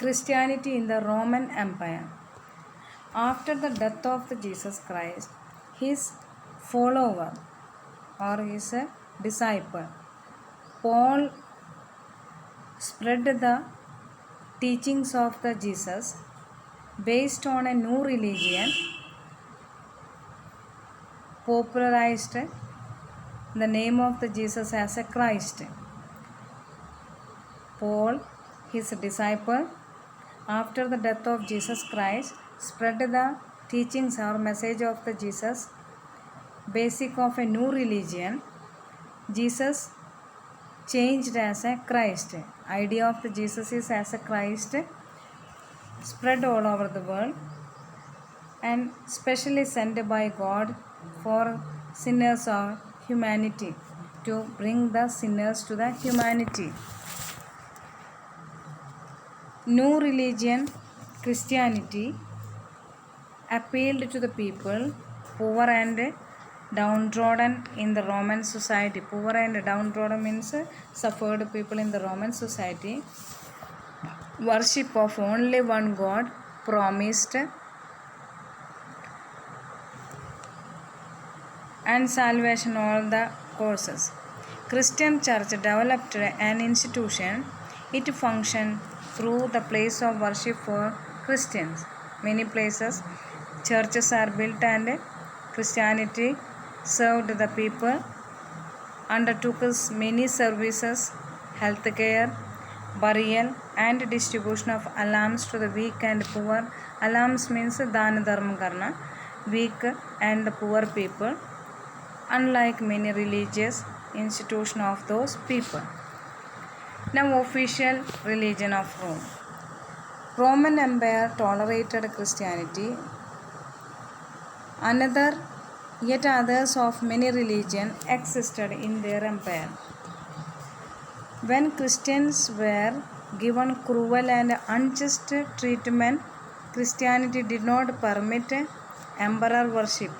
Christianity in the Roman Empire. After the death of Jesus Christ, his follower or his disciple Paul spread the teachings of the Jesus based on a new religion, popularized the name of the Jesus as a Christ. Paul, his disciple, after the death of Jesus Christ, spread the teachings or message of the Jesus, basic of a new religion. Jesus changed as a Christ. Idea of the Jesus is as a Christ, spread all over the world and specially sent by God for sinners or humanity, to bring the sinners to the humanity. New religion, Christianity, appealed to the people, poor and downtrodden in the Roman society. Poor and downtrodden means suffered people in the Roman society. Worship of only one God promised, and salvation all the courses. Christian church developed an institution. It functioned through the place of worship for Christians. Many places churches are built and Christianity served the people, undertook many services, health care, burial and distribution of alms to the weak and poor. Alms means dana dharma karna, weak and poor people, unlike many religious institutions of those people. Now, official religion of Rome. Roman Empire tolerated Christianity. Yet others of many religions existed in their empire. When Christians were given cruel and unjust treatment, Christianity did not permit emperor worship.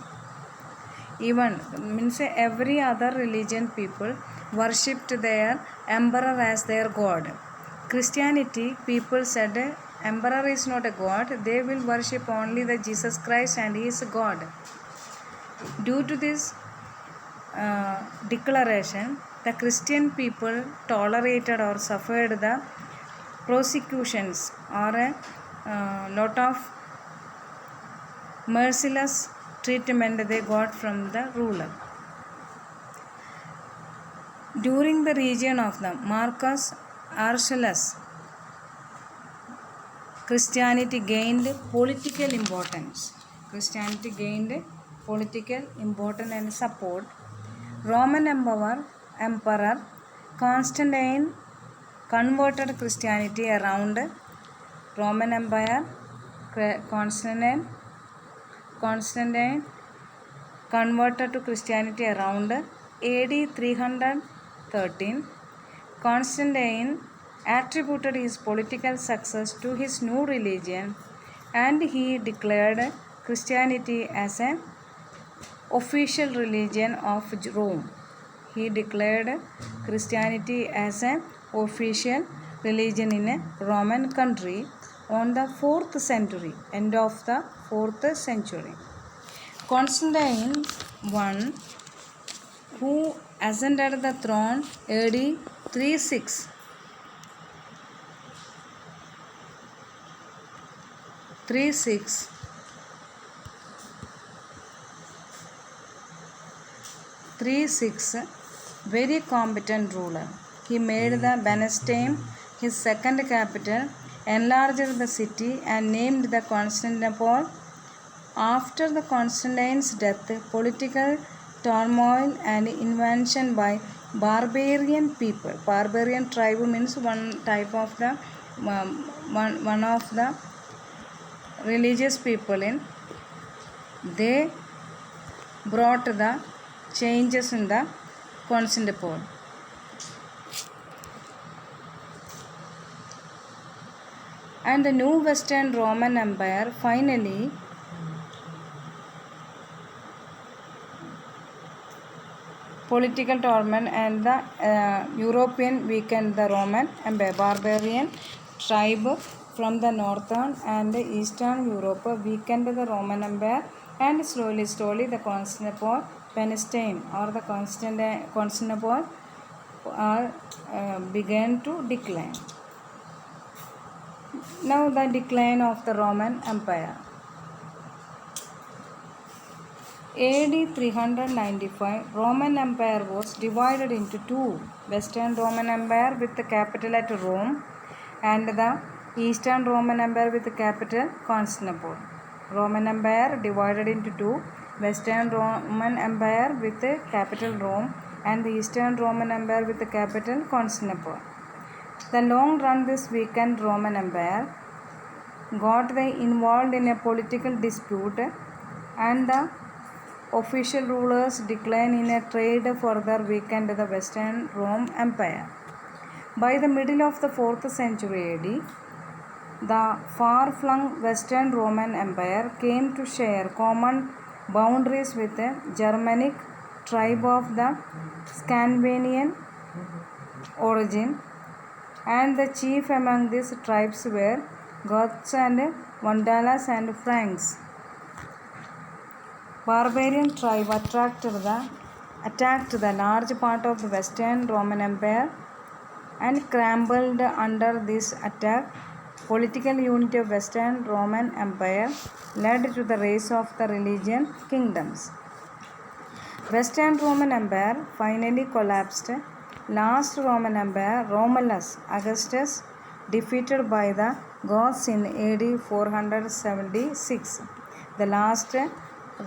Even means every other religion people worshipped their emperor as their god. Christianity people said emperor is not a god, they will worship only the Jesus Christ and he is God. Due to this declaration, the Christian people tolerated or suffered the prosecutions or a lot of merciless treatment they got from the ruler. During the reign of the Marcus Aurelius, Christianity gained political importance. Christianity gained political importance and support. Roman Emperor Constantine converted Christianity around Roman Empire. Constantine converted to Christianity around AD 313. Constantine attributed his political success to his new religion, and he declared Christianity as an official religion of Rome. He declared Christianity as an official religion in a Roman country on the 4th century, end of the 4th century. Constantine I, who ascended the throne AD 36, very competent ruler. He made the Byzantium his second capital, enlarged the city and named the Constantinople. After the Constantine's death, political turmoil and invasion by barbarian people. Barbarian tribe means one type of the one of the religious people in. They brought the changes in the Constantinople. And the new Western Roman Empire finally political torment and the European weakened the Roman Empire. Barbarian tribe from the northern and eastern Europe weakened the Roman Empire, and slowly the Constantinople Palestine or the Constantinople began to decline. Now the decline of the Roman Empire. AD 395, Roman Empire was divided into two: Western Roman Empire with the capital at Rome, and the Eastern Roman Empire with the capital Constantinople. Roman Empire divided into two: Western Roman Empire with the capital Rome, and the Eastern Roman Empire with the capital Constantinople. The long run, this weakened Roman Empire got involved in a political dispute, and the official rulers' decline in a trade further weakened the Western Rome Empire. By the middle of the 4th century AD, the far-flung Western Roman Empire came to share common boundaries with a Germanic tribe of the Scandinavian origin, and the chief among these tribes were Goths and Vandals and Franks. Barbarian tribe attacked the large part of the Western Roman Empire and crumbled under this attack. Political unity of Western Roman Empire led to the rise of the religion kingdoms. Western Roman Empire finally collapsed. Last Roman Empire, Romulus Augustus, defeated by the Goths in AD 476. The last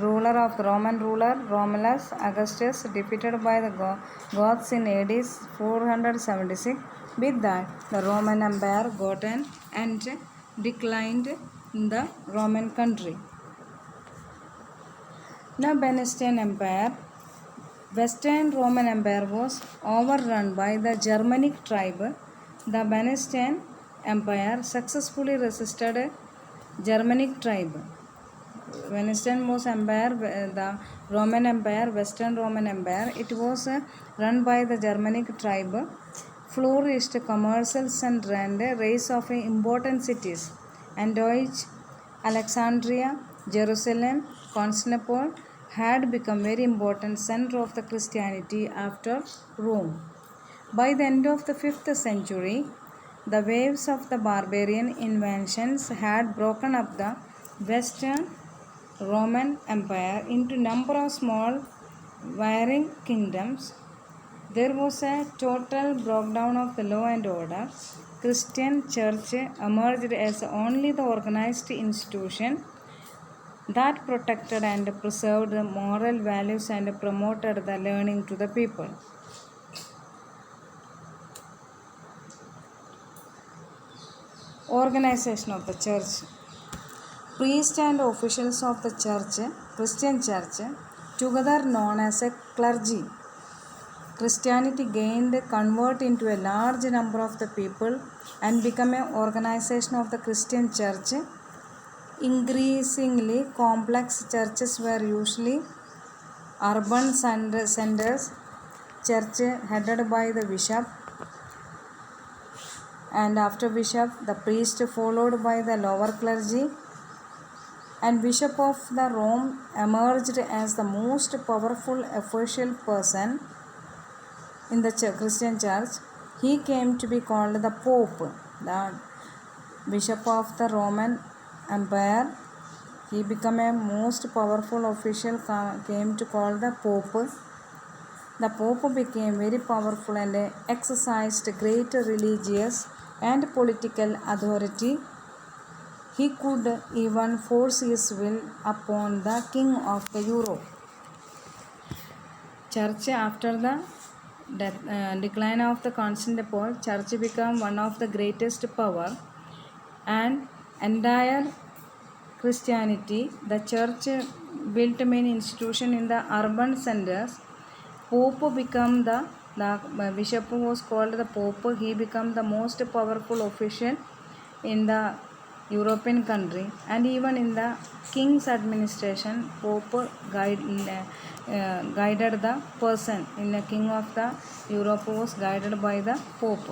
ruler of the Roman ruler, Romulus Augustus, defeated by the Goths in AD 476. With that, the Roman Empire got an end, declined in the Roman country. Now, Byzantine Empire. Western Roman Empire was overrun by the Germanic tribe. The Byzantine Empire successfully resisted Germanic tribe. Byzantine was empire, the Roman Empire, Western Roman Empire. It was run by the Germanic tribe. Flourished commercial center and rise of important cities: Antioch, Alexandria, Jerusalem, Constantinople had become very important center of the Christianity after Rome. By the end of the 5th century, the waves of the barbarian invasions had broken up the Western Roman Empire into number of small varying kingdoms. There was a total breakdown of the law and order. Christian church emerged as only the organized institution that protected and preserved the moral values and promoted the learning to the people. Organization of the church. Priests and officials of the church, Christian church, together known as a clergy. Christianity gained convert into a large number of the people and became an organization of the Christian church. Increasingly complex churches were usually urban centers, church headed by the bishop, and after bishop the priest, followed by the lower clergy, and Bishop of the Rome emerged as the most powerful official person in the Christian church. He came to be called the Pope, the Bishop of the Roman Empire. He became a most powerful official, came to call the Pope. The Pope became very powerful and exercised great religious and political authority. He could even force his will upon the king of the Europe. Church after the decline of the Constantinople, church became one of the greatest power and entire Christianity. The church built main institution in the urban centers. Pope became the bishop was called the Pope. He became the most powerful official in the European country, and even in the king's administration, Pope guided the person. In the king of the Europe was guided by the Pope.